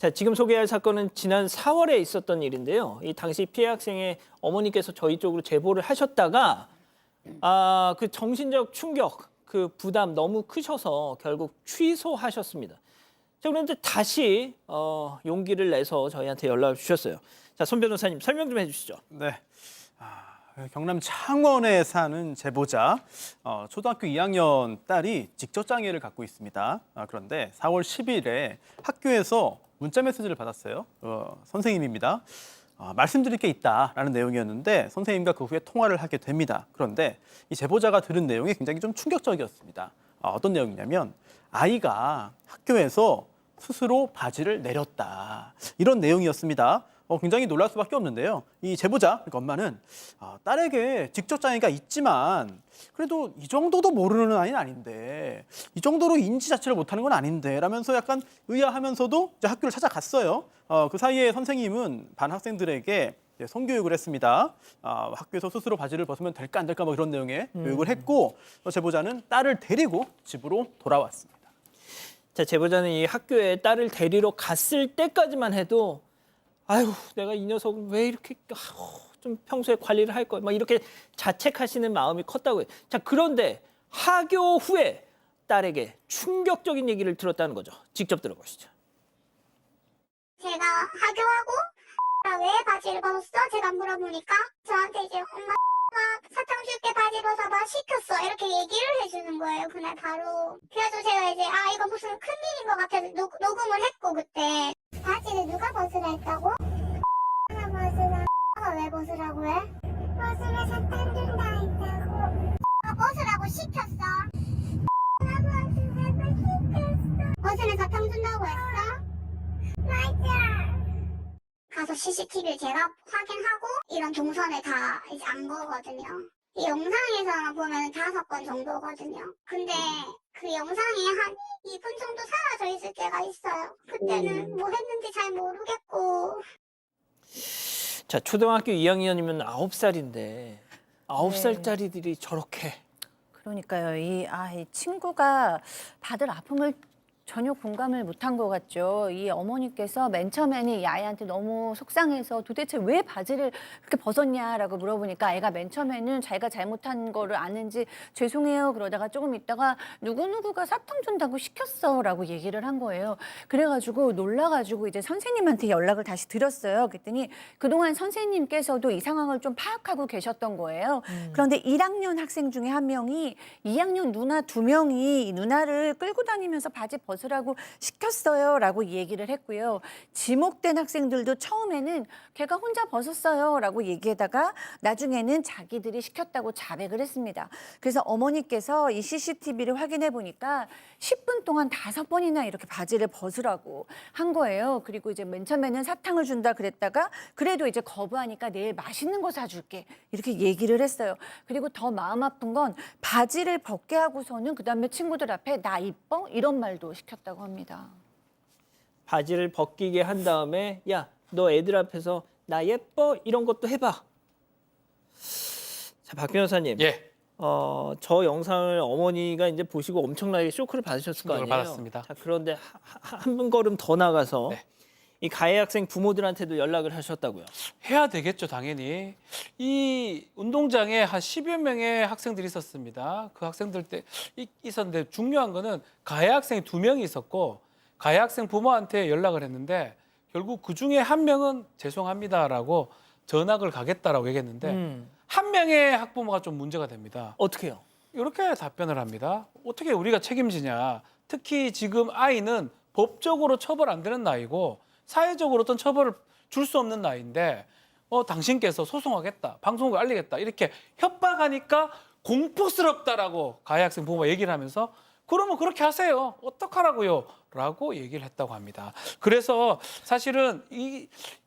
자, 지금 소개할 사건은 지난 4월에 있었던 일인데요. 이 당시 피해 학생의 어머니께서 저희 쪽으로 제보를 하셨다가 그 정신적 충격, 그 부담 너무 크셔서 결국 취소하셨습니다. 자, 그런데 다시 용기를 내서 저희한테 연락을 주셨어요. 자, 손 변호사님 설명 좀 해주시죠. 네. 경남 창원에 사는 제보자, 초등학교 2학년 딸이 직접장애를 갖고 있습니다. 그런데 4월 10일에 학교에서 문자 메시지를 받았어요. 선생님입니다. 말씀드릴 게 있다라는 내용이었는데 선생님과 그 후에 통화를 하게 됩니다. 그런데 이 제보자가 들은 내용이 굉장히 좀 충격적이었습니다. 어떤 내용이냐면 아이가 학교에서 스스로 바지를 내렸다. 이런 내용이었습니다. 굉장히 놀랄 수밖에 없는데요. 이 제보자, 그러니까 엄마는 딸에게 직접장애가 있지만 그래도 이 정도도 모르는 아이는 아닌데 이 정도로 인지 자체를 못하는 건 아닌데 라면서 약간 의아하면서도 이제 학교를 찾아갔어요. 그 사이에 선생님은 반 학생들에게 성교육을 했습니다. 학교에서 스스로 바지를 벗으면 될까 안 될까 뭐 이런 내용의 교육을 했고 제보자는 딸을 데리고 집으로 돌아왔습니다. 자, 제보자는 이 학교에 딸을 데리러 갔을 때까지만 해도 아유, 내가 이 녀석은 왜 이렇게 좀 평소에 관리를 할 걸, 막 이렇게 자책하시는 마음이 컸다고요. 자, 그런데 하교 후에 딸에게 충격적인 얘기를 들었다는 거죠. 직접 들어보시죠. 제가 하교하고 왜 바지를 벗었어? 제가 물어보니까 저한테 이제 엄마 사탕 줄게 바지 벗어봐 시켰어 이렇게 얘기를 해주는 거예요. 그날 바로. 그래서 제가 이제 이거 무슨 큰일인 것 같아서 녹음을 했고 그때 바지를 누가 벗으라 했다고? 하나 벗으라. 왜 벗으라고 해? 벗으면 사탕 준다 했다고. 벗으라고 시켰어. 벗으면 사탕 준다고 했어? 맞아. 가서 CCTV를 제가 확인하고 이런 동선을 다 이제 안 거거든요. 이 영상에서 보면 5건 정도거든요. 근데 그 영상이 한 2분 정도 사라져 있을 때가 있어요. 그때는 뭐 했는지 잘 모르겠고. 자, 초등학교 2학년이면 9살인데 9살짜리들이 저렇게. 그러니까요. 이 친구가 받을 아픔을 전혀 공감을 못한 것 같죠. 이 어머니께서 맨 처음에는 이 아이한테 너무 속상해서 도대체 왜 바지를 그렇게 벗었냐라고 물어보니까 애가 맨 처음에는 자기가 잘못한 거를 아는지 죄송해요 그러다가 조금 있다가 누구누구가 사탕 준다고 시켰어라고 얘기를 한 거예요. 그래가지고 놀라가지고 이제 선생님한테 연락을 다시 드렸어요. 그랬더니 그동안 선생님께서도 이 상황을 좀 파악하고 계셨던 거예요. 그런데 1학년 학생 중에 한 명이 2학년 누나 2명이 누나를 끌고 다니면서 바지 벗으라고 시켰어요라고 얘기를 했고요. 지목된 학생들도 처음에는 걔가 혼자 벗었어요라고 얘기하다가 나중에는 자기들이 시켰다고 자백을 했습니다. 그래서 어머니께서 이 CCTV를 확인해 보니까 10분 동안 5번이나 이렇게 바지를 벗으라고 한 거예요. 그리고 이제 맨 처음에는 사탕을 준다 그랬다가 그래도 이제 거부하니까 내일 맛있는 거 사줄게 이렇게 얘기를 했어요. 그리고 더 마음 아픈 건 바지를 벗게 하고서는 그다음에 친구들 앞에 나 이뻐? 이런 말도 시켰다고 합니다. 바지를 벗기게 한 다음에 야, 너 애들 앞에서 나 예뻐? 이런 것도 해봐. 자, 박 변호사님. 예. 저 영상을 어머니가 이제 보시고 엄청나게 쇼크를 받으셨을 거 충격을 아니에요. 받았습니다. 자, 그런데 한 걸음 더 나가서 네. 이 가해 학생 부모들한테도 연락을 하셨다고요. 해야 되겠죠, 당연히. 이 운동장에 한 10여 명의 학생들이 있었습니다. 그 학생들 때 있었는데 중요한 거는 가해 학생이 2명이 있었고 가해 학생 부모한테 연락을 했는데 결국 그중에 한 명은 죄송합니다라고 전학을 가겠다라고 얘기했는데 한 명의 학부모가 좀 문제가 됩니다. 어떻게요? 이렇게 답변을 합니다. 어떻게 우리가 책임지냐. 특히 지금 아이는 법적으로 처벌 안 되는 나이고 사회적으로 어떤 처벌을 줄 수 없는 나이인데 당신께서 소송하겠다, 방송국에 알리겠다 이렇게 협박하니까 공포스럽다라고 가해 학생 부모가 얘기를 하면서 그러면 그렇게 하세요. 어떡하라고요? 라고 얘기를 했다고 합니다. 그래서 사실은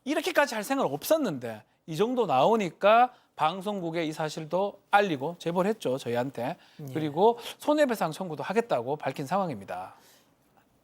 이렇게까지 할 생각 없었는데 이 정도 나오니까 방송국에 이 사실도 알리고 제보를 했죠, 저희한테. 그리고 손해배상 청구도 하겠다고 밝힌 상황입니다.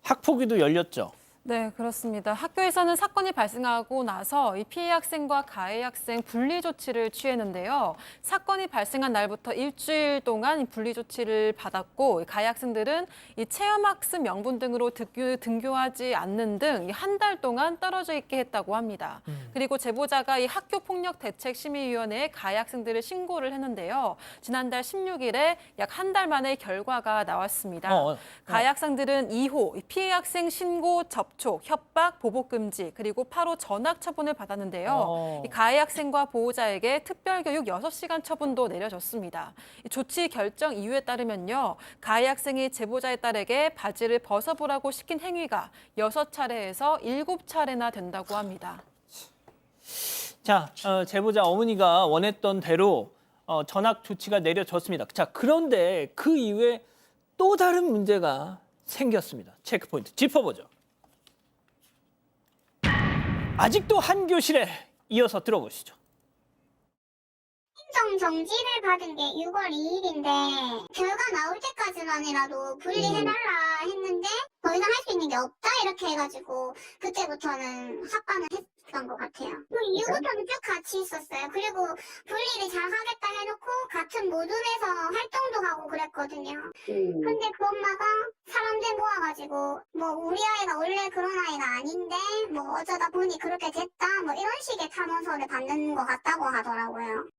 학폭위도 열렸죠. 네, 그렇습니다. 학교에서는 사건이 발생하고 나서 이 피해 학생과 가해 학생 분리 조치를 취했는데요. 사건이 발생한 날부터 일주일 동안 이 분리 조치를 받았고, 이 가해 학생들은 이 체험학습 명분 등으로 등교하지 않는 등 한 달 동안 떨어져 있게 했다고 합니다. 그리고 제보자가 이 학교폭력대책심의위원회에 가해 학생들을 신고를 했는데요. 지난달 16일에 약 한 달 만에 결과가 나왔습니다. 가해 학생들은 2호 피해 학생 신고 접촉, 협박, 보복 금지, 그리고 8호 전학 처분을 받았는데요. 이 가해 학생과 보호자에게 특별교육 6시간 처분도 내려졌습니다. 이 조치 결정 이유에 따르면요. 가해 학생이 제보자의 딸에게 바지를 벗어보라고 시킨 행위가 6차례에서 7차례나 된다고 합니다. 자, 제보자 어머니가 원했던 대로 전학 조치가 내려졌습니다. 자, 그런데 그 이후에 또 다른 문제가 생겼습니다. 체크포인트 짚어보죠. 아직도 한 교실에 이어서 들어보시죠. 행정 정지를 받은 게 6월 2일인데 결과 나올 때까지만이라도 분리해달라 했는데 더 이상 할 수 있는 게 없다 이렇게 해가지고 그때부터는 합반을 했던 것 같아요. 그 이후부터는 쭉 같이 있었어요. 그리고 분리를 잘 하겠다 해놓고 같은 모둠에서 활동도 가고 그랬거든요. 근데 그 엄마가 사람들 모아가지고 뭐 우리 아이가 원래 그런 아이가 아닌데 뭐 어쩌다 보니 그렇게 됐다 뭐 이런 식의 탄원서를 받는 것 같다고 하더라고요.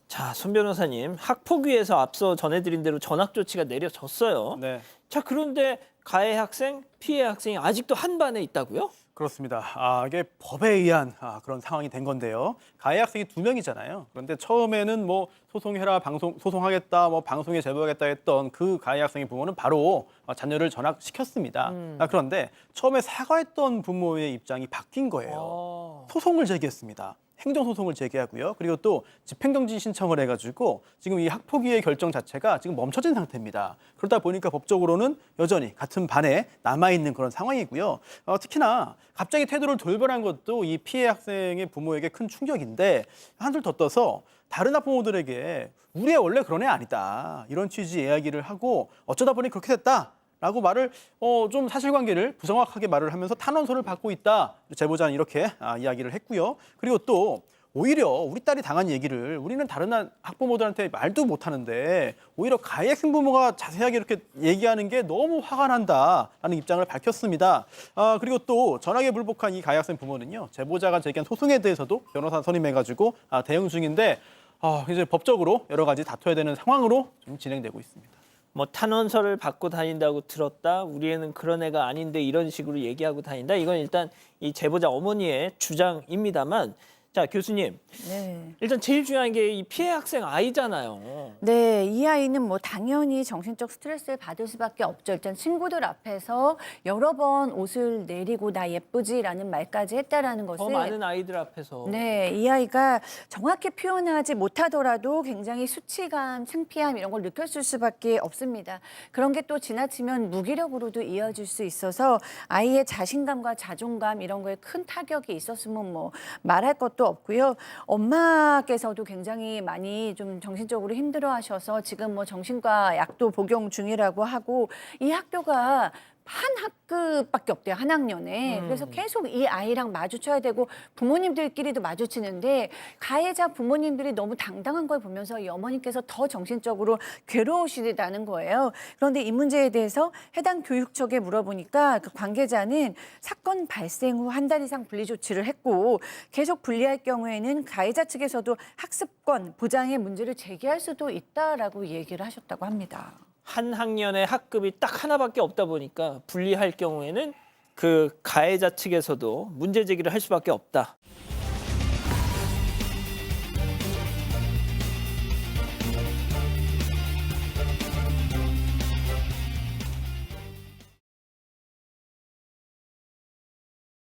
자, 손 변호사님, 학폭위에서 앞서 전해드린 대로 전학 조치가 내려졌어요. 네. 자, 그런데 가해 학생, 피해 학생이 아직도 한 반에 있다고요? 그렇습니다. 이게 법에 의한 그런 상황이 된 건데요. 가해 학생이 2명이잖아요. 그런데 처음에는 뭐 소송해라, 소송하겠다, 뭐 방송에 제보하겠다 했던 그 가해 학생의 부모는 바로 자녀를 전학시켰습니다. 그런데 처음에 사과했던 부모의 입장이 바뀐 거예요. 소송을 제기했습니다. 행정소송을 제기하고요. 그리고 또 집행정지 신청을 해가지고 지금 이 학폭위의 결정 자체가 지금 멈춰진 상태입니다. 그러다 보니까 법적으로는 여전히 같은 반에 남아있는 그런 상황이고요. 특히나 갑자기 태도를 돌변한 것도 이 피해 학생의 부모에게 큰 충격인데 한술 더 떠서 다른 학부모들에게 우리 애 원래 그런 애 아니다. 이런 취지의 이야기를 하고 어쩌다 보니 그렇게 됐다. 라고 말을 좀 사실관계를 부정확하게 말을 하면서 탄원서를 받고 있다. 제보자는 이렇게 이야기를 했고요. 그리고 또 오히려 우리 딸이 당한 얘기를 우리는 다른 학부모들한테 말도 못하는데 오히려 가해 학생 부모가 자세하게 이렇게 얘기하는 게 너무 화가 난다라는 입장을 밝혔습니다. 그리고 또 전학에 불복한 이 가해 학생 부모는요. 제보자가 제기한 소송에 대해서도 변호사 선임해가지고 대응 중인데 이제 법적으로 여러 가지 다퉈야 되는 상황으로 좀 진행되고 있습니다. 뭐 탄원서를 받고 다닌다고 들었다. 우리 애는 그런 애가 아닌데 이런 식으로 얘기하고 다닌다. 이건 일단 이 제보자 어머니의 주장입니다만, 자, 교수님. 네. 일단 제일 중요한 게 이 피해 학생 아이잖아요. 네, 이 아이는 뭐 당연히 정신적 스트레스를 받을 수밖에 없죠. 일단 친구들 앞에서 여러 번 옷을 내리고 나 예쁘지라는 말까지 했다라는 더 것을 많은 아이들 앞에서. 네, 이 아이가 정확히 표현하지 못하더라도 굉장히 수치감, 창피함 이런 걸 느꼈을 수밖에 없습니다. 그런 게 또 지나치면 무기력으로도 이어질 수 있어서 아이의 자신감과 자존감 이런 거에 큰 타격이 있었으면 뭐 말할 것도 없고요. 엄마께서도 굉장히 많이 좀 정신적으로 힘들어하셔서 지금 뭐 정신과 약도 복용 중이라고 하고 이 학교가 한 학급밖에 없대요, 한 학년에. 그래서 계속 이 아이랑 마주쳐야 되고 부모님들끼리도 마주치는데 가해자 부모님들이 너무 당당한 걸 보면서 이 어머니께서 더 정신적으로 괴로우시다는 거예요. 그런데 이 문제에 대해서 해당 교육청에 물어보니까 그 관계자는 사건 발생 후 한 달 이상 분리 조치를 했고 계속 분리할 경우에는 가해자 측에서도 학습권 보장의 문제를 제기할 수도 있다라고 얘기를 하셨다고 합니다. 한 학년에 학급이 딱 하나밖에 없다 보니까 분리할 경우에는 그 가해자 측에서도 문제 제기를 할 수밖에 없다.